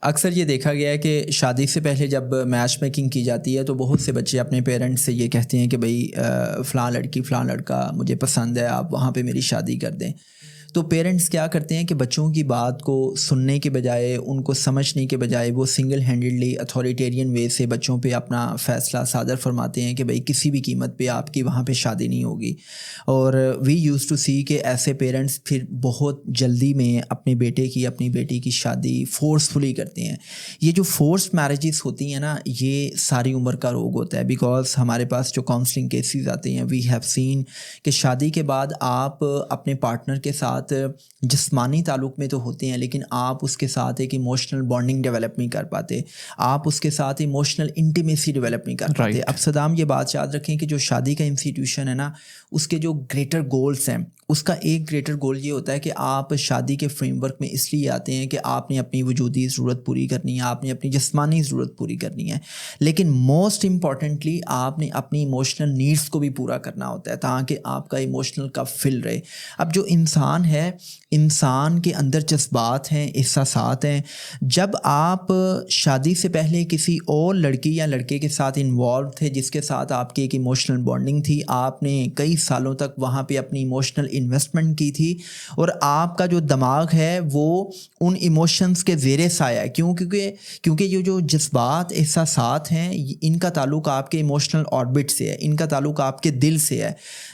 اکثر یہ دیکھا گیا ہے کہ شادی سے پہلے جب میچ میکنگ کی جاتی ہے تو بہت سے بچے اپنے پیرنٹس سے یہ کہتے ہیں کہ بھئی فلاں لڑکی فلاں لڑکا مجھے پسند ہے، آپ وہاں پہ میری شادی کر دیں۔ تو پیرنٹس کیا کرتے ہیں کہ بچوں کی بات کو سننے کے بجائے، ان کو سمجھنے کے بجائے، وہ سنگل ہینڈڈلی اتھارٹیرین وے سے بچوں پہ اپنا فیصلہ صادر فرماتے ہیں کہ بھئی کسی بھی قیمت پہ آپ کی وہاں پہ شادی نہیں ہوگی۔ اور وی یوز ٹو سی کہ ایسے پیرنٹس پھر بہت جلدی میں اپنے بیٹے کی اپنی بیٹی کی شادی فورسفلی کرتے ہیں۔ یہ جو فورس میرجز ہوتی ہیں نا، یہ ساری عمر کا روگ ہوتا ہے، بیکاز ہمارے پاس جو کاؤنسلنگ کیسز آتے ہیں، وی ہیو سین کہ شادی کے بعد آپ اپنے پارٹنر کے ساتھ جسمانی تعلق میں تو ہوتے ہیں، لیکن آپ اس کے ساتھ ایک ایموشنل بانڈنگ ڈیولپ نہیں کر پاتے، آپ اس کے ساتھ ایموشنل انٹیمیسی ڈیولپ نہیں کر پاتے۔ اب صدام یہ بات یاد رکھیں کہ جو شادی کا انسٹیٹیوشن ہے نا، اس کے جو گریٹر گولز ہیں، اس کا ایک گریٹر گول یہ ہوتا ہے کہ آپ شادی کے فریم ورک میں اس لیے آتے ہیں کہ آپ نے اپنی وجودی ضرورت پوری کرنی ہے، آپ نے اپنی جسمانی ضرورت پوری کرنی ہے، لیکن موسٹ امپورٹنٹلی آپ نے اپنی ایموشنل نیڈس کو بھی پورا کرنا ہوتا ہے تاکہ آپ کا ایموشنل کپ فل رہے۔ اب جو انسان ہے، انسان کے اندر جذبات ہیں، احساسات ہیں۔ جب آپ شادی سے پہلے کسی اور لڑکی یا لڑکے کے ساتھ انوالو تھے جس کے ساتھ آپ کی ایک ایموشنل بانڈنگ تھی، آپ نے کئی سالوں تک وہاں پہ اپنی ایموشنل انویسٹمنٹ کی تھی، اور آپ کا جو دماغ ہے وہ ان ایموشنز کے زیر سایہ ہے، کیونکہ یہ جو جذبات احساسات ہیں، ان کا تعلق آپ کے ایموشنل آربٹ سے ہے، ان کا تعلق آپ کے دل سے ہے۔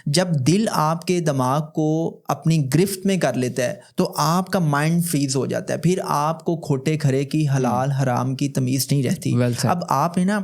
جب دل آپ کے دماغ کو اپنی گرفت میں کر لیتا ہے تو آپ کا مائنڈ فریز ہو جاتا ہے، پھر آپ کو کھوٹے کھرے کی، حلال حرام کی تمیز نہیں رہتی۔ اب آپ نے نا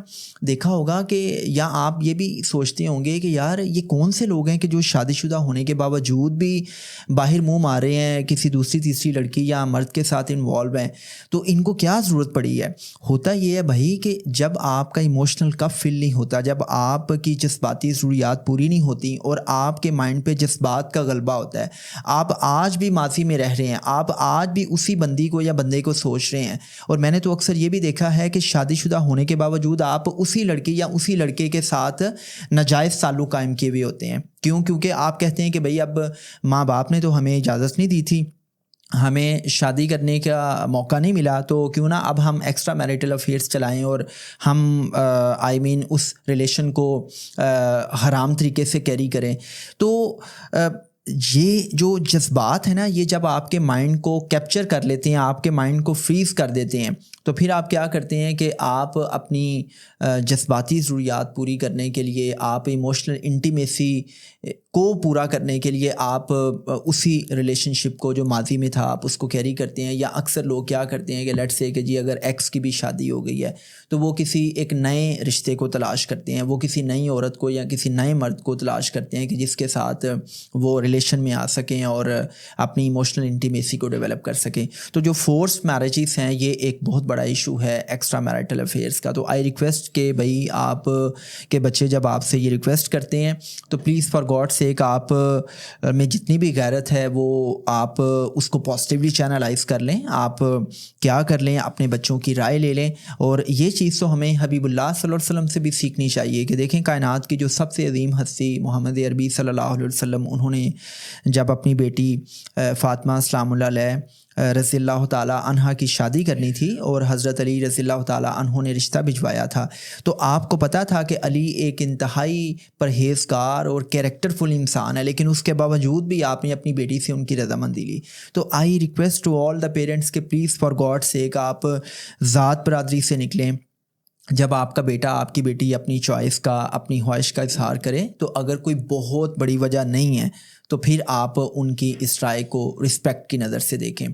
دیکھا ہوگا کہ، یا آپ یہ بھی سوچتے ہوں گے کہ یار یہ کون سے لوگ ہیں کہ جو شادی شدہ ہونے کے باوجود بھی باہر منہ مار رہے ہیں، کسی دوسری تیسری لڑکی یا مرد کے ساتھ انوالو ہیں، تو ان کو کیا ضرورت پڑی ہے؟ ہوتا یہ ہے بھائی کہ جب آپ کا ایموشنل کپ فل نہیں ہوتا، جب آپ کی جذباتی ضروریات پوری نہیں ہوتی اور آپ کے مائنڈ پہ جذبات کا غلبہ ہوتا ہے، آپ آج بھی ماضی میں رہ رہے ہیں، آپ آج بھی اسی بندی کو یا بندے کو سوچ رہے ہیں۔ اور میں نے تو اکثر یہ بھی دیکھا ہے کہ شادی شدہ ہونے کے باوجود آپ اسی لڑکی یا اسی لڑکے کے ساتھ ناجائز تعلق قائم کیے ہوئے ہوتے ہیں۔ کیونکہ آپ کہتے ہیں کہ بھئی اب ماں باپ نے تو ہمیں اجازت نہیں دی تھی، ہمیں شادی کرنے کا موقع نہیں ملا، تو کیوں نہ اب ہم ایکسٹرا میریٹل افیئرس چلائیں اور ہم اس ریلیشن کو حرام طریقے سے کیری کریں۔ تو یہ جو جذبات ہیں نا، یہ جب آپ کے مائنڈ کو کیپچر کر لیتے ہیں، آپ کے مائنڈ کو فریز کر دیتے ہیں، تو پھر آپ کیا کرتے ہیں کہ آپ اپنی جذباتی ضروریات پوری کرنے کے لیے، آپ ایموشنل انٹیمیسی کو پورا کرنے کے لیے آپ اسی ریلیشن شپ کو جو ماضی میں تھا آپ اس کو کیری کرتے ہیں۔ یا اکثر لوگ کیا کرتے ہیں کہ لیٹس سے کہ جی اگر ایکس کی بھی شادی ہو گئی ہے تو وہ کسی ایک نئے رشتے کو تلاش کرتے ہیں، وہ کسی نئی عورت کو یا کسی نئے مرد کو تلاش کرتے ہیں کہ جس کے ساتھ وہ ریلیشن میں آ سکیں اور اپنی ایموشنل انٹیمیسی کو ڈیولپ کر سکیں۔ تو جو فورس میرجز ہیں، یہ ایک بہت بڑا ایشو ہے ایکسٹرا میریٹل افیئرس کا۔ تو آئی ریکویسٹ کہ بھائی آپ کے بچے جب آپ سے یہ ریکویسٹ کرتے ہیں تو پلیز فار گاڈ سیک آپ میں جتنی بھی غیرت ہے وہ آپ اس کو پازیٹیولی چینلائز کر لیں۔ آپ کیا کر لیں، اپنے بچوں کی رائے لے لیں۔ اور یہ چیز تو ہمیں حبیب اللہ صلی اللہ علیہ وسلم سے بھی سیکھنی چاہیے کہ دیکھیں کائنات کی جو سب سے عظیم ہستی محمد عربی صلی اللہ علیہ وسلم، انہوں نے جب اپنی بیٹی فاطمہ سلام اللہ علیہ رضی اللہ تعالیٰ عنہ کی شادی کرنی تھی اور حضرت علی رضی اللہ تعالیٰ عنہ نے رشتہ بھجوایا تھا، تو آپ کو پتہ تھا کہ علی ایک انتہائی پرہیزگار اور کیریکٹر فل انسان ہے، لیکن اس کے باوجود بھی آپ نے اپنی بیٹی سے ان کی رضامندی لی۔ تو I request to all the parents کہ پلیز فار گاڈ سیک آپ ذات برادری سے نکلیں۔ جب آپ کا بیٹا آپ کی بیٹی اپنی چوائس کا، اپنی خواہش کا اظہار کرے، تو اگر کوئی بہت بڑی وجہ نہیں ہے تو پھر آپ ان کی اس رائے کو رسپیکٹ کی نظر سے دیکھیں۔